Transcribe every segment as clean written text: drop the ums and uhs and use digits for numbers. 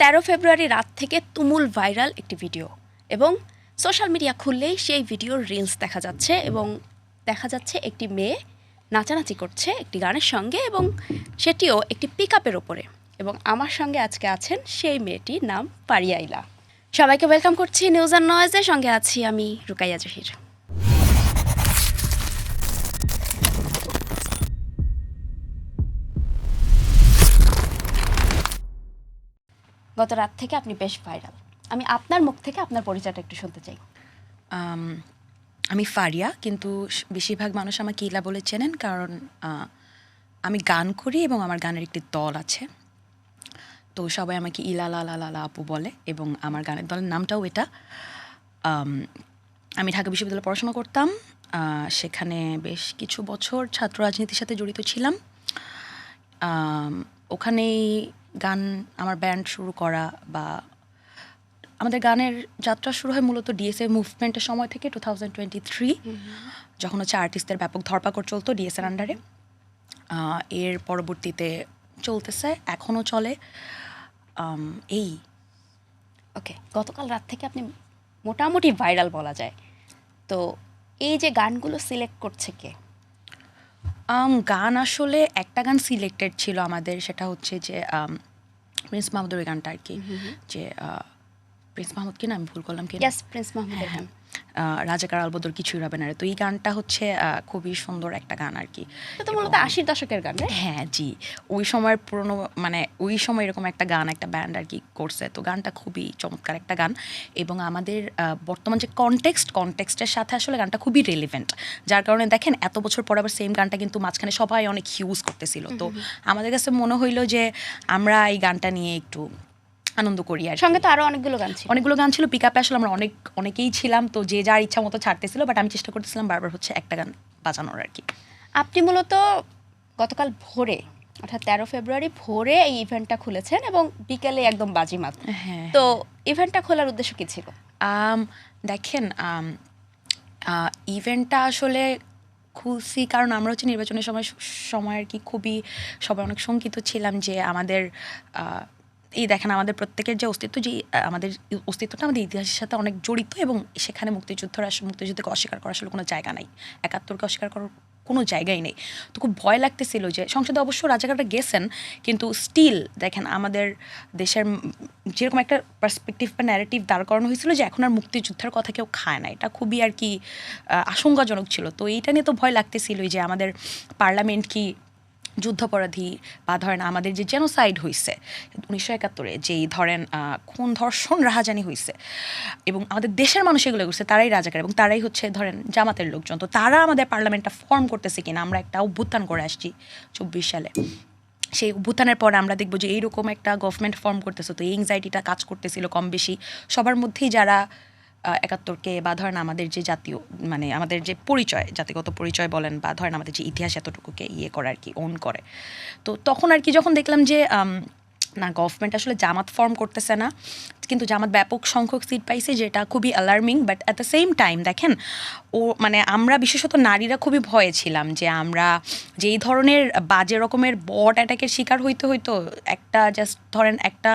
13 ফেব্রুয়ারি রাত থেকে তুমুল ভাইরাল একটি ভিডিও এবং সোশ্যাল মিডিয়া খুললেই সেই ভিডিওর রিলস দেখা যাচ্ছে এবং দেখা যাচ্ছে একটি মেয়ে নাচানাচি করছে একটি গানের সঙ্গে এবং সেটিও একটি পিকআপের ওপরে। এবং আমার সঙ্গে আজকে আছেন সেই মেয়েটির নাম পারিয়া ইলা। সবাইকে ওয়েলকাম করছি নিউজ অ্যান্ড নয়েজের সঙ্গে আছি আমি রুকাইয়া জহির। গত রাত থেকে আপনি বেশ ভাইরাল। আমি আপনার মুখ থেকে আপনার পরিচয়টা একটু শুনতে চাই। আমি ফারিয়া, কিন্তু বেশিরভাগ মানুষ আমাকে ইলা বলে চেনেন, কারণ আমি গান করি এবং আমার গানের একটি দল আছে। তো সবাই আমাকে ইলা লা লা লা আপু বলে এবং আমার গানের দলের নামটাও এটা। আমি ঢাকা বিশ্ববিদ্যালয়ে পড়াশোনা করতাম, সেখানে বেশ কিছু বছর ছাত্র রাজনীতির সাথে জড়িত ছিলাম। ওখানেই গান, আমার ব্যান্ড শুরু করা বা আমাদের গানের যাত্রা শুরু হয় মূলত ডিএসএ মুভমেন্টের সময় থেকে 2023, যখন হচ্ছে আর্টিস্টদের ব্যাপক ধরপাকড় চলতো ডিএসএর আন্ডারে। এর পরবর্তীতে চলতেছে, এখনও চলে। এই ওকে, গতকাল রাত থেকে আপনি মোটামুটি ভাইরাল বলা যায়। তো এই যে গানগুলো সিলেক্ট করছে কে? গান আসলে একটা গান সিলেক্টেড ছিল আমাদের, সেটা হচ্ছে যে প্রিন্স মাহমুদের ওই গানটা আর কি, যে প্রিন্স মাহমুদ কিনা আমি ভুল করলাম কি, প্রিন্স মাহমুদের গান, রাজাকার আলবদর কিছুই হবে না রে। তো এই গানটা হচ্ছে খুবই সুন্দর একটা গান আর কি। তো মূলত 80-র দশকের গান। হ্যাঁ জি, ওই সময়ের পুরনো, মানে ওই সময় এরকম একটা গান, একটা ব্যান্ড আর কি করছে। তো গানটা খুবই চমৎকার একটা গান এবং আমাদের বর্তমান যে কনটেক্সটের সাথে আসলে গানটা খুবই রেলিভেন্ট, যার কারণে দেখেন এত বছর পর আবার সেম গানটা কিন্তু মাঝখানে সবাই অনেক ইউজ করতেছিল। তো আমাদের কাছে মনে হইলো যে আমরা এই গানটা নিয়ে একটু আনন্দ করি। আর সঙ্গে তো আরো অনেকগুলো গান ছিল পিকআপে আসলে আমরা অনেকেই ছিলাম, তো যে যার ইচ্ছা মতো ছাড়তেছিল, বাট আমি চেষ্টা করতেছিলাম বারবার হচ্ছে একটা গান বাজানোর আর কি। আপনি মূলত গতকাল ভোরে, অর্থাৎ 13 ফেব্রুয়ারি ভোরে এই ইভেন্টটা খুলেছেন এবং বিকেলে একদম বাজিমাত। হ্যাঁ, তো ইভেন্টটা খোলার উদ্দেশ্য কি ছিল? দেখেন, ইভেন্টটা আসলে খুলছি কারণ আমরা হচ্ছে নির্বাচনের সময় আর কি খুবই সবাই অনেক শঙ্কিত ছিলাম যে আমাদের এই দেখেন আমাদের প্রত্যেকের যে অস্তিত্ব, যে আমাদের অস্তিত্বটা আমাদের ইতিহাসের সাথে অনেক জড়িত এবং সেখানে মুক্তিযুদ্ধকে অস্বীকার করার আসলে কোনো জায়গা নাই, 71কে অস্বীকার করার কোনো জায়গাই নেই। তো খুব ভয় লাগতেছিল যে সংসদে অবশ্য রাজাকাররা গেছেন, কিন্তু স্টিল দেখেন আমাদের দেশের যেরকম একটা পার্সপেক্টিভ বা ন্যারেটিভ দাঁড় করানো হয়েছিল যে এখন আর মুক্তিযুদ্ধের কথা কেউ খায় না, এটা খুবই আর কি আশঙ্কাজনক ছিল। তো এইটা নিয়ে তো ভয় লাগতেছিলই যে আমাদের পার্লামেন্ট কি যুদ্ধাপরাধী বা ধরেন আমাদের যে জেনোসাইড হয়েছে 1971-এ, যেই ধরেন খুন ধর্ষণ রাহাজানি হয়েছে এবং আমাদের দেশের মানুষ এগুলো করছে, তারাই রাজাকার এবং তারাই হচ্ছে ধরেন জামাতের লোকজন। তো তারা আমাদের পার্লামেন্টটা ফর্ম করতেছে কিনা, আমরা একটা অভ্যুত্থান করে আসছি 24 সালে, সেই অভ্যুত্থানের পর আমরা দেখবো যে এইরকম একটা গভর্নমেন্ট ফর্ম করতেছে। তো এই এংজাইটিটা কাজ করতেছিল কম বেশি সবার মধ্যেই, যারা 71কে বা ধরেন আমাদের যে জাতীয়, মানে আমাদের যে পরিচয়, জাতিগত পরিচয় বলেন বা ধরেন আমাদের যে ইতিহাস এতটুকুকে করে আর কি ওন করে। তো তখন আর কি যখন দেখলাম যে না, গভর্নমেন্ট আসলে জামাত ফর্ম করতেছে না, কিন্তু জামাত ব্যাপক সংখ্যক সিট পাইছে, যেটা খুবই alarming. But at the same time দেখেন, মানে আমরা বিশেষত নারীরা খুবই ভয়ে ছিলাম যে আমরা যেই ধরনের বাজে রকমের বট অ্যাটাকের শিকার হইতো একটা জাস্ট ধরেন একটা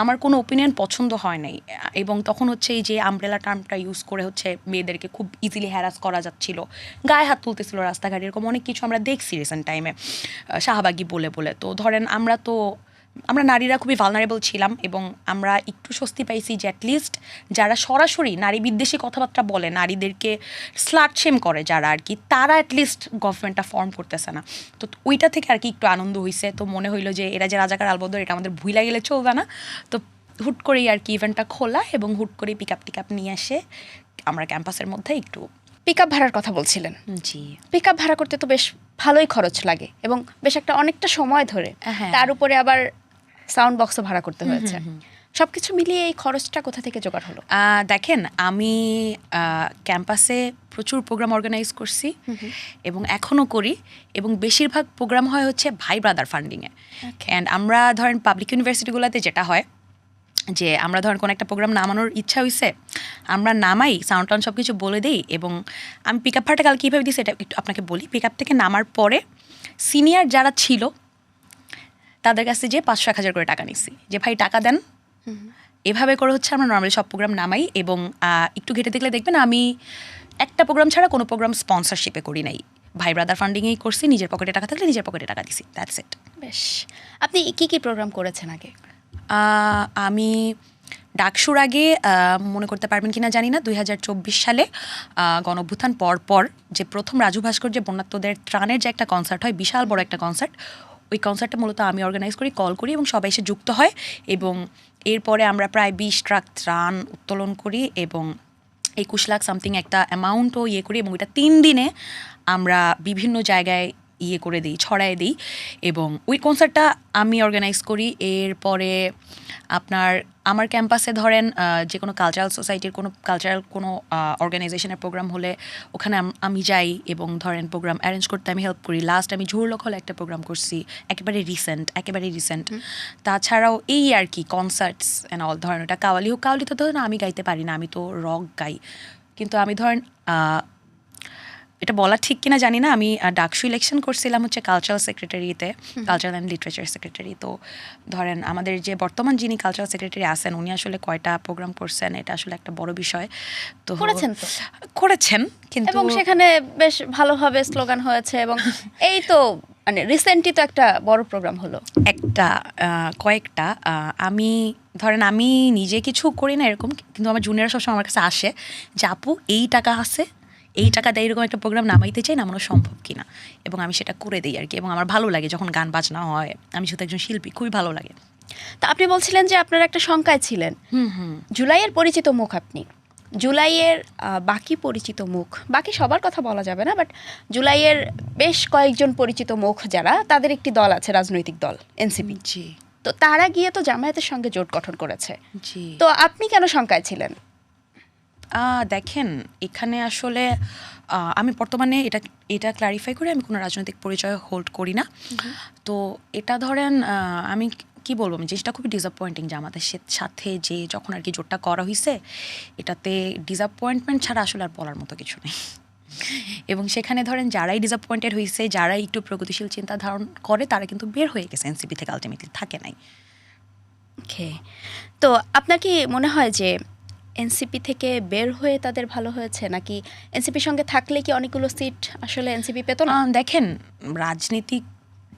আমার কোনো ওপিনিয়ন পছন্দ হয় নাই, এবং তখন হচ্ছে এই যে আমব্রেলা টার্মটা ইউজ করে হচ্ছে মেয়েদেরকে খুব ইজিলি হ্যারাস করা যাচ্ছিল, গায়ে হাত তুলতেছিল রাস্তাঘাটে, এরকম অনেক কিছু আমরা দেখছি রিসেন্ট টাইমে শাহবাগী বলে। তো ধরেন আমরা নারীরা খুবই ভালনারেবল ছিলাম এবং আমরা একটু স্বস্তি পাইছি যে অ্যাটলিস্ট যারা সরাসরি নারী বিদ্বেষী কথাবার্তা বলে, নারীদেরকে স্লাট শেম করে যারা আর কি, তারা অ্যাটলিস্ট গভর্নমেন্টটা ফর্ম করতেছে না। তো ওইটা থেকে আর কি একটু আনন্দ হয়েছে। তো মনে হইলো যে এরা যে রাজাকার আলবদর, এটা আমাদের ভুইলা গেলে চলবে না। তো হুট করেই আর কি ইভেন্টটা খোলা এবং হুট করেই পিকআপ নিয়ে আসে আমরা ক্যাম্পাসের মধ্যে একটু। পিকআপ ভাড়ার কথা বলছিলেন। জি, পিকআপ ভাড়া করতে তো বেশ ভালোই খরচ লাগে এবং বেশ অনেকটা সময় ধরে, তার উপরে আবার সাউন্ড বক্সও ভাড়া করতে হয়েছে। সবকিছু মিলিয়ে এই খরচটা কোথা থেকে জোগাড় হলো? দেখেন, আমি ক্যাম্পাসে প্রচুর প্রোগ্রাম অর্গানাইজ করছি এবং এখনও করি, এবং বেশিরভাগ প্রোগ্রাম হয় হচ্ছে ভাই ব্রাদার ফান্ডিংয়ে। অ্যান্ড আমরা ধরেন পাবলিক ইউনিভার্সিটিগুলোতে যেটা হয় যে আমরা ধরেন কোনো একটা প্রোগ্রাম নামানোর ইচ্ছা হয়েছে, আমরা নামাই, সাউন্ড টাউন সব কিছু বলে দিই। এবং আমি পিকআপ ভাড়াটা কাল কীভাবে দিই সেটা একটু আপনাকে বলি। পিকআপ থেকে নামার পরে সিনিয়র যারা ছিল তাদের কাছে যে 500-1000 করে টাকা নিছি যে ভাই টাকা দেন। এভাবে করে হচ্ছে আমরা নর্মালি সব প্রোগ্রাম নামাই এবং একটু ঘেটে দেখলে দেখবেন আমি একটা প্রোগ্রাম ছাড়া কোনো প্রোগ্রাম স্পন্সরশিপে করি নাই, ভাই ব্রাদার ফান্ডিংয়েই করছি, নিজের পকেটে টাকা থাকলে নিজের পকেটে টাকা দিছি, দ্যাটস ইট। বেশ, আপনি কি কি প্রোগ্রাম করেছেন আগে? আমি ডাকসুর আগে মনে করতে পারবেন কিনা জানি না, 2024 সালে গণঅভ্যুত্থান পর যে প্রথম রাজু ভাস্কর্যে বন্যাত্মদের ত্রাণের যে একটা কনসার্ট হয়, বিশাল বড় একটা কনসার্ট, ওই কনসার্টটা মূলত আমি অর্গানাইজ করি, কল করি এবং সবাই এসে যুক্ত হয় এবং এরপরে আমরা প্রায় 20 ট্রাক ত্রাণ উত্তোলন করি এবং 21 লাখ সামথিং একটা অ্যামাউন্টও করি এবং এটা 3 দিনে আমরা বিভিন্ন জায়গায় করে দিই, ছড়ায় দিই এবং ওই কনসার্টটা আমি অর্গানাইজ করি। এরপরে আপনার আমার ক্যাম্পাসে ধরেন যে কোনো কালচারাল সোসাইটির কালচারাল কোনো অর্গানাইজেশনের প্রোগ্রাম হলে ওখানে আমি যাই এবং ধরেন প্রোগ্রাম অ্যারেঞ্জ করতে আমি হেল্প করি। লাস্ট আমি ঝুরলক হলে একটা প্রোগ্রাম করছি, একেবারে রিসেন্ট। তাছাড়াও এই আর কি কনসার্টস অ্যান্ড অল, ধরেন ওটা কাওয়ালি হোক, কাওয়ালি তো ধরেন আমি গাইতে পারি না, আমি তো রক গাই, কিন্তু আমি ধরেন এটা বলা ঠিক কিনা জানি না, আমি ডাকসু ইলেকশন করছিলাম হচ্ছে কালচারাল সেক্রেটারিতে, কালচারাল অ্যান্ড লিটারেচার সেক্রেটারি। তো ধরেন আমাদের যে বর্তমান যিনি কালচারাল সেক্রেটারি আছেন উনি আসলে কয়টা প্রোগ্রাম করছেন এটা আসলে একটা বড় বিষয়। তো করেছেন কিন্তু এবং সেখানে বেশ ভালোভাবে স্লোগান হয়েছে এবং এই তো মানে রিসেন্টলি তো একটা বড় প্রোগ্রাম হলো, কয়েকটা আমি ধরেন আমি নিজে কিছু করি না এরকম, কিন্তু আমার জুনিয়ররা সবসময় আমার কাছে আসে যে আপু এই টাকা আছে, এই টাকা দেয় এরকম একটা প্রোগ্রাম নামাইতে চাই, নামানো সম্ভব কিনা, এবং আমি সেটা করে দিই আর কি। এবং আমার ভালো লাগে যখন গান বাজনা হয়, আমি যেহেতু একজন শিল্পী খুবই ভালো লাগে। তা আপনি বলছিলেন যে আপনার একটা শঙ্কায় ছিলেন, জুলাইয়ের পরিচিত মুখ আপনি, জুলাইয়ের বাকি পরিচিত মুখ, বাকি সবার কথা বলা যাবে না, বাট জুলাইয়ের বেশ কয়েকজন পরিচিত মুখ যারা, তাদের একটি দল আছে, রাজনৈতিক দল এনসিপি। জি। তো তারা গিয়ে তো জামায়াতের সঙ্গে জোট গঠন করেছে। জি। তো আপনি কেন শঙ্কায় ছিলেন? দেখেন এখানে আসলে আমি বর্তমানে এটা ক্লারিফাই করে আমি কোনো রাজনৈতিক পরিচয় হোল্ড করি না। তো এটা ধরেন আমি কি বলবো, জিনিসটা খুবই ডিসঅ্যাপয়েন্টিং যে আমাদের সাথে যে যখন আর কি জোটটা করা হয়েছে, এটাতে ডিসঅ্যাপয়েন্টমেন্ট ছাড়া আসলে আর বলার মতো কিছু নেই। এবং সেখানে ধরেন যারাই ডিসঅ্যাপয়েন্টেড হয়েছে, যারাই একটু প্রগতিশীল চিন্তা ধারণ করে, তারা কিন্তু বের হয়ে গেছে এনসিপি থেকে, আলটিমেটলি থাকে নাই। ওকে, তো আপনার কি মনে হয় যে এনসিপি থেকে বের হয়ে তাদের ভালো হয়েছে, নাকি এনসিপির সঙ্গে থাকলে কি অনেকগুলো সিট আসলে এনসিপি পেত না? দেখেন রাজনীতিক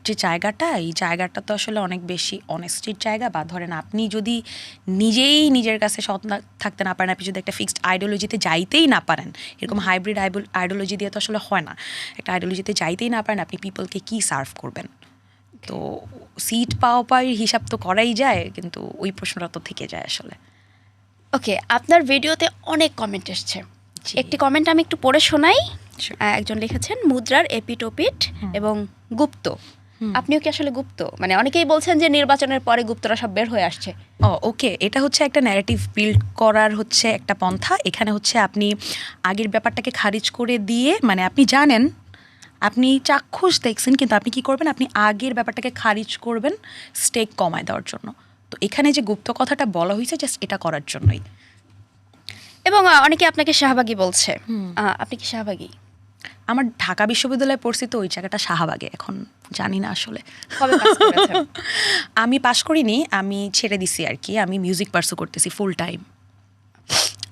যে জায়গাটা, এই জায়গাটা তো আসলে অনেক বেশি অনেস্টির জায়গা। বা ধরেন আপনি যদি নিজেই নিজের কাছে সৎ থাকতে না পারেন, আপনি যদি একটা ফিক্সড আইডিওলজিতে যাইতেই না পারেন, এরকম হাইব্রিড আইডিওলজি দিয়ে তো আসলে হয় না, একটা আইডিওলজিতে যাইতেই না পারেন, আপনি পিপলকে কি সার্ভ করবেন? তো সিট পাওয়ার হিসাব তো করাই যায়, কিন্তু ওই প্রশ্নটা তো থেকে যায় আসলে। ওকে, আপনার ভিডিওতে অনেক কমেন্ট এসছে, একটি কমেন্ট আমি একটু পড়ে শোনাই। একজন লিখেছেন মুদ্রার এপিটোপিট এবং গুপ্ত। আপনিও কি আসলে গুপ্ত? মানে অনেকেই বলছেন যে নির্বাচনের পরে গুপ্তরা সব বের হয়ে আসছে। ওকে, এটা হচ্ছে একটা ন্যারেটিভ বিল্ড করার হচ্ছে একটা পন্থা। এখানে হচ্ছে আপনি আগের ব্যাপারটাকে খারিজ করে দিয়ে, মানে আপনি জানেন, আপনি চাক্ষুষ দেখছেন, কিন্তু আপনি কি করবেন, আপনি আগের ব্যাপারটাকে খারিজ করবেন স্টেক কমায় দেওয়ার জন্য। তো এখানে যে গুপ্ত কথাটা বলা হয়েছে জাস্ট এটা করার জন্যই। এবং অনেকে আপনাকে শাহবাগী বলছে, আপনি কি শাহবাগী? আমার ঢাকা বিশ্ববিদ্যালয়ে পড়ছি, তো ওই জায়গাটা শাহবাগে, এখন জানি না আসলে। কবে পাস করেছেন? আমি পাশ করিনি, আমি ছেড়ে দিছি আর কি, আমি মিউজিক পার্সু করতেছি ফুল টাইম।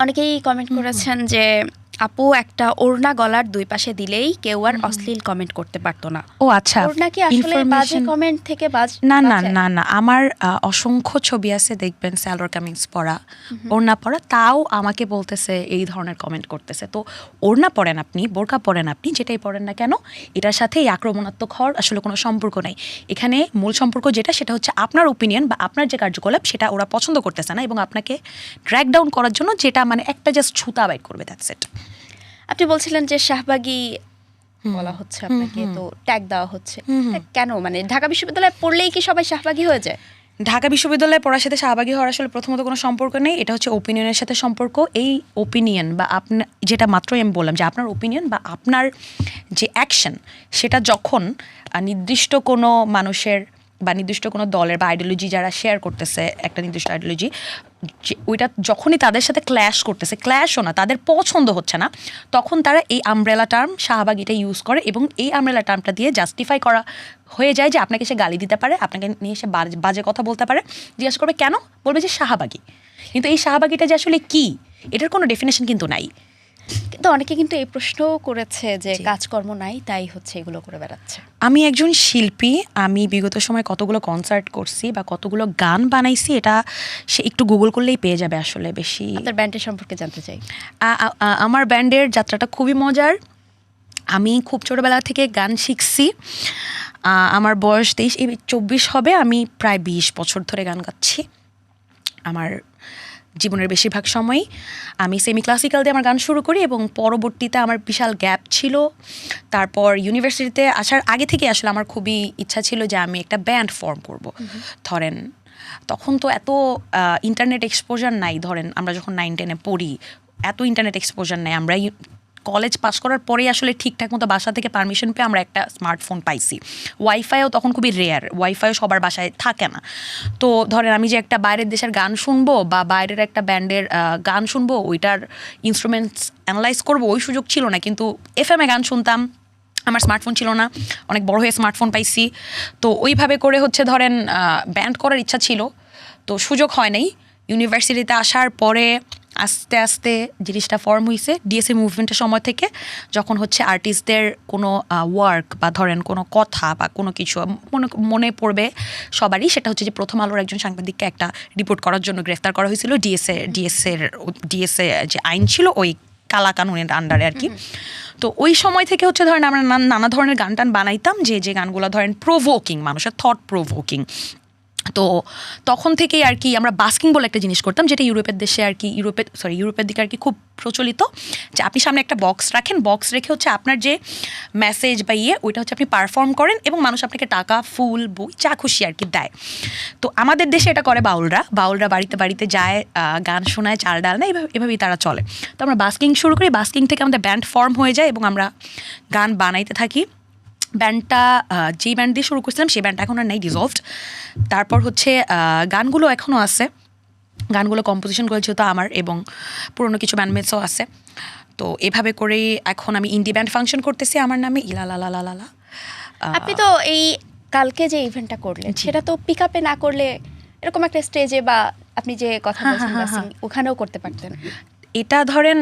অনেকেই কমেন্ট করেছেন যে আপু একটা ওড়না গলার দুই পাশে দিলেই কেউ আর অশ্লীল কমেন্ট করতে পারতো না। ও আচ্ছা, ওড়না কি আসলে বাজে কমেন্ট থেকে না না না না, আমার অসংখ্য ছবি আছে, দেখবেন সালোয়ার কামিজ পরা, ওড়না পরা, তাও আমাকে বলতেছে এই ধরনের কমেন্ট করতেছে। তো ওড়না পরেন আপনি, বোরকা পরেন আপনি, যেটাই পরেন না কেন, এটার সাথে এই আক্রমণাত্মক হওয়ার আসলে কোনো সম্পর্ক নাই। এখানে মূল সম্পর্ক যেটা, সেটা হচ্ছে আপনার ওপিনিয়ন বা আপনার যে কার্যকলাপ, সেটা ওরা পছন্দ করতেছে না এবং আপনাকে ড্র্যাগ ডাউন করার জন্য যেটা মানে একটা জাস্ট ছুতা বাইট করবে, দ্যাটস ইট। আপনি বলছিলেন যে শাহবাগী বলা হচ্ছে আপনাকে, তো ট্যাগ দেওয়া হচ্ছে কেন? মানে ঢাকা বিশ্ববিদ্যালয়ে পড়লেই কি সবাই শাহবাগী হয়ে যায়? ঢাকা বিশ্ববিদ্যালয়ে পড়ার সাথে শাহবাগী হওয়ার আসলে প্রথমত কোনো সম্পর্ক নেই, এটা হচ্ছে ওপিনিয়নের সাথে সম্পর্ক। এই ওপিনিয়ন বা আপনার যেটা মাত্রই আমি বললাম যে আপনার ওপিনিয়ন বা আপনার যে অ্যাকশন, সেটা যখন নির্দিষ্ট কোনো মানুষের বা নির্দিষ্ট কোনো দলের বা আইডিওলজি যারা শেয়ার করতেছে একটা নির্দিষ্ট আইডিওলজি, ওইটা যখনই তাদের সাথে ক্ল্যাশও না, তাদের পছন্দ হচ্ছে না, তখন তারা এই আমব্রেলা টার্ম শাহবাগিটা ইউজ করে এবং এই আমব্রেলা টার্মটা দিয়ে জাস্টিফাই করা হয়ে যায় যে আপনাকে সে গালি দিতে পারে, আপনাকে নিয়ে সে বাজে কথা বলতে পারে। জিজ্ঞাসা করবে কেন, বলবে যে শাহবাগি। কিন্তু এই শাহবাগিটা যে আসলে কি, এটার কোনো ডেফিনেশন কিন্তু নাই। কিন্তু অনেকে কিন্তু এই প্রশ্নও করেছে যে কাজকর্ম নাই তাই হচ্ছে এগুলো করে বেড়াচ্ছে। আমি একজন শিল্পী, আমি বিগত সময় কতগুলো কনসার্ট করছি বা কতগুলো গান বানাইছি, এটা সে একটু গুগল করলেই পেয়ে যাবে। আসলে বেশি আপনার ব্যান্ডের সম্পর্কে জানতে চাই। আমার ব্যান্ডের যাত্রাটা খুবই মজার। আমি খুব ছোটোবেলা থেকে গান শিখছি। আমার বয়স 24 হবে। আমি প্রায় 20 বছর ধরে গান গাচ্ছি। আমার জীবনের বেশিরভাগ সময়ই আমি সেমি ক্লাসিক্যাল দিয়ে আমার গান শুরু করি এবং পরবর্তীতে আমার বিশাল গ্যাপ ছিল। তারপর ইউনিভার্সিটিতে আসার আগে থেকে আসলে আমার খুবই ইচ্ছা ছিল যে আমি একটা ব্যান্ড ফর্ম করব। ধরেন তখন তো এত ইন্টারনেট এক্সপোজার নাই, ধরেন আমরা যখন 9-10-এ পড়ি এত ইন্টারনেট এক্সপোজার নাই। আমরা কলেজ পাস করার পরেই আসলে ঠিকঠাক মতো বাসা থেকে পারমিশন পেয়ে আমরা একটা স্মার্টফোন পাইছি। ওয়াইফাইও তখন খুবই রেয়ার, ওয়াইফাইও সবার বাসায় থাকে না। তো ধরেন আমি যে একটা বাইরের দেশের গান শুনবো বা বাইরের একটা ব্যান্ডের গান শুনবো, ওইটার ইনস্ট্রুমেন্টস অ্যানালাইজ করবো, ওই সুযোগ ছিল না। কিন্তু এফএমে গান শুনতাম, আমার স্মার্টফোন ছিল না, অনেক বড় হয়ে স্মার্টফোন পাইছি। তো ওইভাবে করে হচ্ছে ধরেন ব্যান্ড করার ইচ্ছা ছিল, তো সুযোগ হয় নাই। ইউনিভার্সিটিতে আসার পরে আস্তে আস্তে জিনিসটা ফর্ম হয়েছে ডিএসএ মুভমেন্টের সময় থেকে, যখন হচ্ছে আর্টিস্টদের কোনো ওয়ার্ক বা ধরেন কোনো কথা বা কোনো কিছু মনে পড়বে সবারই, সেটা হচ্ছে যে প্রথম আলোর একজন সাংবাদিককে একটা রিপোর্ট করার জন্য গ্রেফতার করা হয়েছিল। ডিএসএ যে আইন ছিল ওই কালা কানুনের আন্ডারে আর কি। তো ওই সময় থেকে হচ্ছে ধরেন আমরা নানা ধরনের গান টান বানাইতাম, যে গানগুলো ধরেন প্রোভোকিং, মানুষের থট প্রোভোকিং। তো তখন থেকেই আর কি আমরা বাস্কিং বলে একটা জিনিস করতাম, যেটা ইউরোপের দেশে আর কি ইউরোপের দিকে আর কি খুব প্রচলিত, যে আপনি সামনে একটা বক্স রাখেন, বক্স রেখে হচ্ছে আপনার যে মেসেজ বা ওইটা হচ্ছে আপনি পারফর্ম করেন এবং মানুষ আপনাকে টাকা, ফুল, বই, যা খুশি আর কি দেয়। তো আমাদের দেশে এটা করে বাউলরা বাড়িতে বাড়িতে যায়, গান শোনায়, চাল ডাল না, এভাবেই তারা চলে। তো আমরা বাস্কিং শুরু করি, বাস্কিং থেকে আমাদের ব্যান্ড ফর্ম হয়ে যায় এবং আমরা গান বানাইতে থাকি। ব্যান্ডটা যেই ব্যান্ড দিয়ে শুরু করছিলাম সেই ব্যান্ডটা এখন আর নাই, ডিজলভড। তারপর হচ্ছে গানগুলো এখনও আছে, গানগুলো কম্পোজিশন করেছে তো আমার, এবং পুরনো কিছু ব্যান্ডমেটসও আছে। তো এভাবে করেই এখন আমি ইন্ডি ব্যান্ড ফাংশন করতেছি আমার নামে, ইলালালালালা। আপনি তো এই কালকে যে ইভেন্টটা করলেন সেটা তো পিক আপে না করলে এরকম একটা স্টেজে বা আপনি যে কথা বলছেন বাসিং, ওখানেও করতে পারতেন। এটা ধরেন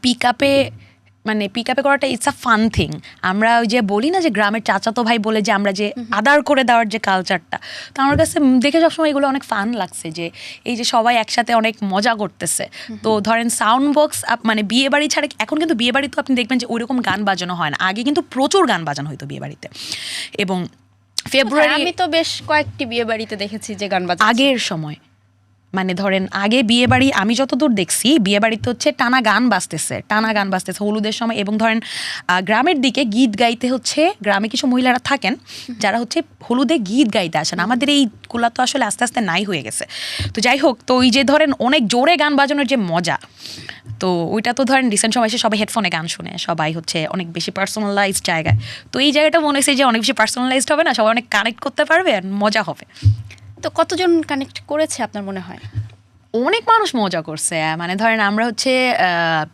পিক আপে করাটা ইটস আ ফান থিং। আমরা ওই যে বলি না যে গ্রামের চাচাতো ভাই বলে যে আমরা যে আদার করে দেওয়ার যে কালচারটা, তো আমার কাছে দেখে সবসময় এগুলো অনেক ফান লাগছে, যে এই যে সবাই একসাথে অনেক মজা করতেছে। তো ধরেন সাউন্ড বক্স বিয়ে বাড়ি ছাড়া, এখন কিন্তু বিয়ে বাড়ি তো আপনি দেখবেন যে ওইরকম গান বাজানো হয় না, আগে কিন্তু প্রচুর গান বাজানো হইতো বিয়ে বাড়িতে। এবং ফেব্রুয়ারি, আমি তো বেশ কয়েকটি বিয়ে বাড়িতে দেখেছি যে গান বাজাচ্ছে আগের সময়, ধরেন আগে বিয়ে বাড়ি আমি যতদূর দেখছি, বিয়ে বাড়িতে হচ্ছে টানা গান বাজতেছে হলুদের সময়। এবং ধরেন গ্রামের দিকে গীত গাইতে হচ্ছে, গ্রামে কিছু মহিলারা থাকেন যারা হচ্ছে হলুদে গীত গাইতে আসেন। আমাদের এইগুলা তো আসলে আস্তে আস্তে নাই হয়ে গেছে। তো যাই হোক, তো ওই যে ধরেন অনেক জোরে গান বাজানোর যে মজা, তো ওইটা তো ধরেন রিসেন্ট সময় এসে সবাই হেডফোনে গান শুনে, সবাই হচ্ছে অনেক বেশি পার্সোনালাইজড জায়গায়। তো এই জায়গাটা মনে হয়েছে যে অনেক বেশি পার্সোনালাইজড হবে না, সবাই অনেক কানেক্ট করতে পারবে আর মজা হবে। তো কতজন কানেক্ট করেছে আপনার মনে হয়? অনেক মানুষ মজা করছে। ধরেন আমরা হচ্ছে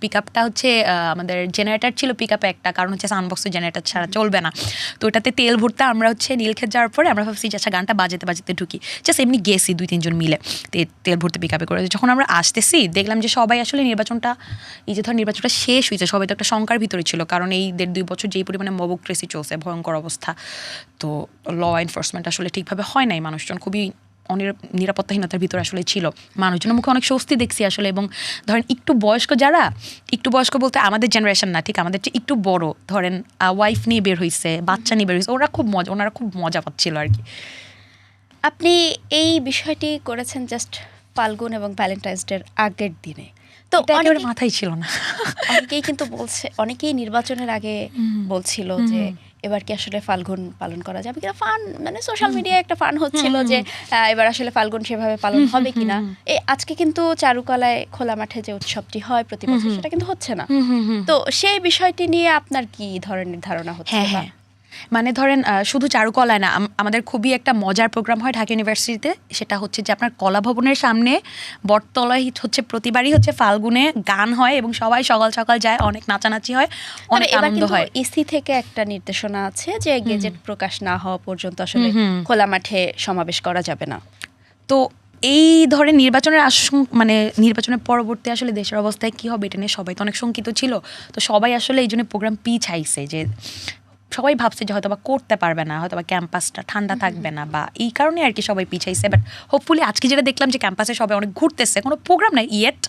পিক আপটা হচ্ছে আমাদের জেনারেটর ছিল পিক আপে একটা, কারণ হচ্ছে সাউন্ডবক্সের জেনারেটর ছাড়া চলবে না। তো ওটাতে তেল ভরতে আমরা হচ্ছে নীলক্ষেত যাওয়ার পরে আমরা ভাবছি যে আচ্ছা গানটা বাজাতে ঢুকি, জাস্ট এমনি গেছি 2-3 জন মিলে তেল ভরতে পিক আপে করে। যখন আমরা আসতেছি দেখলাম যে সবাই আসলে নির্বাচনটা শেষ হয়েছে, সবাই তো একটা শঙ্কার ভিতরে ছিল, কারণ এই 1.5-2 বছর যেই পরিমাণে মবক্রেসি চলছে, ভয়ঙ্কর অবস্থা। তো ল এনফোর্সমেন্ট আসলে ঠিকভাবে হয় নাই, মানুষজন খুবই নিরাপত্তাহীনতার ভিতরে আসলে ছিল। মানুষজনের মুখে অনেক স্বস্তি দেখছি আসলে। এবং ধরেন একটু বয়স্ক বলতে আমাদের জেনারেশন না, ঠিক আমাদের চেয়ে একটু বড়, ধরেন ওয়াইফ নিয়ে বের হয়েছে, বাচ্চা নিয়ে বের হয়েছে, ওনারা খুব মজা পাচ্ছিল আর কি। আপনি এই বিষয়টি করেছেন জাস্ট ফাল্গুন এবং ভ্যালেন্টাইন্স ডের আগের দিনে, তো মাথায় ছিল না। অনেকেই কিন্তু অনেকেই নির্বাচনের আগে বলছিল যে এবার কি আসলে ফাল্গুন পালন করা যাবে কিনা, ফান সোশ্যাল মিডিয়ায় একটা ফান হচ্ছিল যে এবার আসলে ফাল্গুন সেভাবে পালন হবে কিনা। আজকে কিন্তু চারুকলায় খোলা মাঠে যে উৎসবটি হয় প্রতি বছর, সেটা কিন্তু হচ্ছে না। তো সেই বিষয়টি নিয়ে আপনার কি ধরনের ধারণা হচ্ছে? হ্যাঁ, মানে ধরেন শুধু চারুকলায় না, আমাদের খুবই একটা মজার প্রোগ্রাম হয় ঢাকা ইউনিভার্সিটিতে, সেটা হচ্ছে যে আপনার কলা ভবনের সামনে বটতলায় হচ্ছে প্রতিবারই হচ্ছে ফাল্গুনে গান হয় এবং সবাই সকাল সকাল যায়, অনেক নাচানাচি হয়, অনেক এবার আনন্দ কিন্তু হয়। ইসি থেকে একটা নির্দেশনা আছে যে গেজেট প্রকাশ না হওয়া পর্যন্ত আসলে খোলা মাঠে সমাবেশ করা যাবে না। তো এই ধরে নির্বাচনের মানে নির্বাচনের পরবর্তী আসলে দেশের অবস্থায় কী হবে এটা নিয়ে সবাই তো অনেক শঙ্কিত ছিল। তো সবাই আসলে এই জন্য প্রোগ্রাম পিছাইছে, যে সবাই ভাবছে যে হয়তো বা করতে পারবে না, হয়তো বা ক্যাম্পাসটা ঠান্ডা থাকবে না, বা এই কারণে আর কি সবাই পিছাইছে। বাট হোপফুলি আজকে যেটা দেখলাম যে ক্যাম্পাসে সবাই অনেক ঘুরতেছে, কোনো প্রোগ্রাম নাই ইয়েট,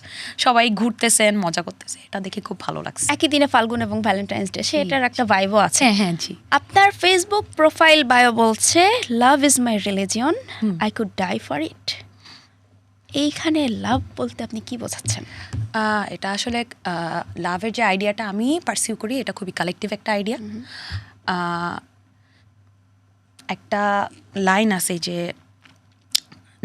সবাই ঘুরতেছেন, মজা করতেছে, এটা দেখে খুব ভালো লাগছে। একই দিনে ফাল্গুন এবং ভ্যালেন্টাইন্স ডে, সেটার একটা ভাইবও আছে। হ্যাঁ জি। আপনার ফেসবুক প্রোফাইল বায়ো বলছে love is my religion, I could die for it. এইখানে লাভ বলতে আপনি কি বোঝাচ্ছেন? এটা আসলে লাভের যে আইডিয়াটা আমি পারসিউ করি, এটা খুবই কালেকটিভ একটা আইডিয়া। একটা লাইন আছে যে,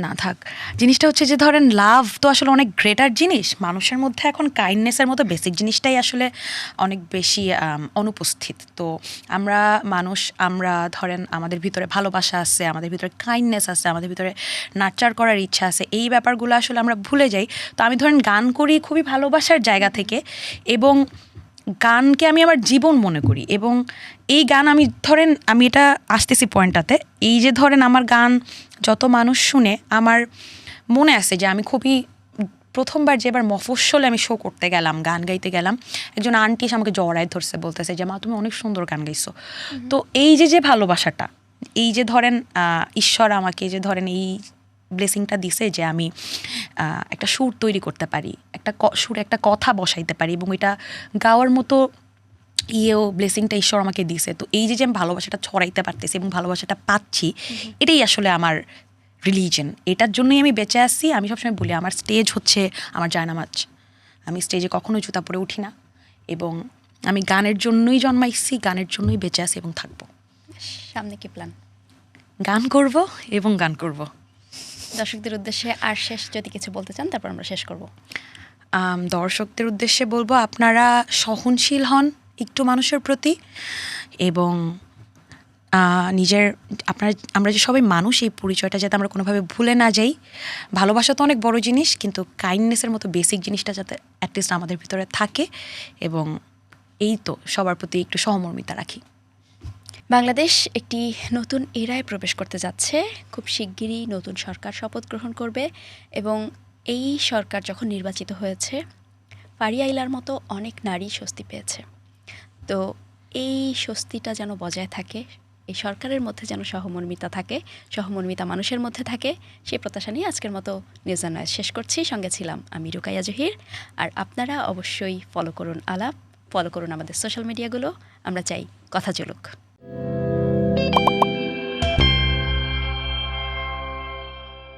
না থাক, জিনিসটা হচ্ছে যে ধরেন লাভ তো আসলে অনেক গ্রেটার জিনিস, মানুষের মধ্যে এখন কাইন্ডনেসের মতো বেসিক জিনিসটাই আসলে অনেক বেশি অনুপস্থিত। তো আমরা ধরেন আমাদের ভিতরে ভালোবাসা আছে, আমাদের ভিতরে কাইন্ডনেস আছে, আমাদের ভিতরে নার্চার করার ইচ্ছা আছে, এই ব্যাপারগুলো আসলে আমরা ভুলে যাই। তো আমি ধরেন গান করি খুবই ভালোবাসার জায়গা থেকে, এবং গানকে আমি আমার জীবন মনে করি, এবং এই গান আমি এটা আসতেছি পয়েন্টটাতে, এই যে ধরেন আমার গান যত মানুষ শুনে, আমার মনে আছে যে আমি খুবই প্রথমবার যে এবার মফস্বলে আমি শো করতে গেলাম, গান গাইতে গেলাম, একজন আন্টি এসে আমাকে জড়ায় ধরছে, বলতেছে যে মা তুমি অনেক সুন্দর গান গাইছো। তো এই যে ভালোবাসাটা, এই যে ধরেন ঈশ্বর আমাকে যে ধরেন এই ব্লেসিংটা দিছে যে আমি একটা সুর তৈরি করতে পারি, একটা সুরে একটা কথা বসাইতে পারি, এবং এটা গাওয়ার মতো ব্লেসিংটা ঈশ্বর আমাকে দিছে। তো এই যে আমি ভালোবাসাটা ছড়াইতে পারতেছি এবং ভালোবাসাটা পাচ্ছি, এটাই আসলে আমার রিলিজিয়ন, এটার জন্যই আমি বেঁচে আসছি। আমি সবসময় বলি আমার স্টেজ হচ্ছে আমার জায়নামাজ, আমি স্টেজে কখনো জুতা পরে উঠি না, এবং আমি গানের জন্যই জন্মাইছি, গানের জন্যই বেঁচে আছি এবং থাকবো। সামনে কি প্ল্যান? গান করব এবং গান করব। দর্শকদের উদ্দেশ্যে আর শেষ যদি কিছু বলতে চান, তারপর আমরা শেষ করব। দর্শকদের উদ্দেশ্যে বলবো, আপনারা সহনশীল হন একটু মানুষের প্রতি, এবং আমরা যে সবাই মানুষ, এই পরিচয়টা যাতে আমরা কোনোভাবে ভুলে না যাই। ভালোবাসা তো অনেক বড় জিনিস, কিন্তু কাইন্ডনেসের মতো বেসিক জিনিসটা যাতে অ্যাটলিস্ট আমাদের ভিতরে থাকে, এবং এই তো সবার প্রতি একটু সহমর্মিতা রাখি। বাংলাদেশ একটি নতুন এরায় প্রবেশ করতে যাচ্ছে, খুব শিগগিরই নতুন সরকার শপথ গ্রহণ করবে, এবং এই সরকার যখন নির্বাচিত হয়েছে, ফারিয়া ইলার মতো অনেক নারী স্বস্তি পেয়েছে। তো এই স্বস্তিটা যেন বজায় থাকে, এই সরকারের মধ্যে যেন সহমর্মিতা থাকে, সহমর্মিতা মানুষের মধ্যে থাকে, সেই প্রত্যাশা নিয়ে আজকের মতো নিউজ অ্যান্ড নয়েজ শেষ করছি। সঙ্গে ছিলাম আমি রুকাইয়া জহির। আর আপনারা অবশ্যই ফলো করুন আলাপ, ফলো করুন আমাদের সোশ্যাল মিডিয়াগুলো। আমরা চাই কথা চলুক।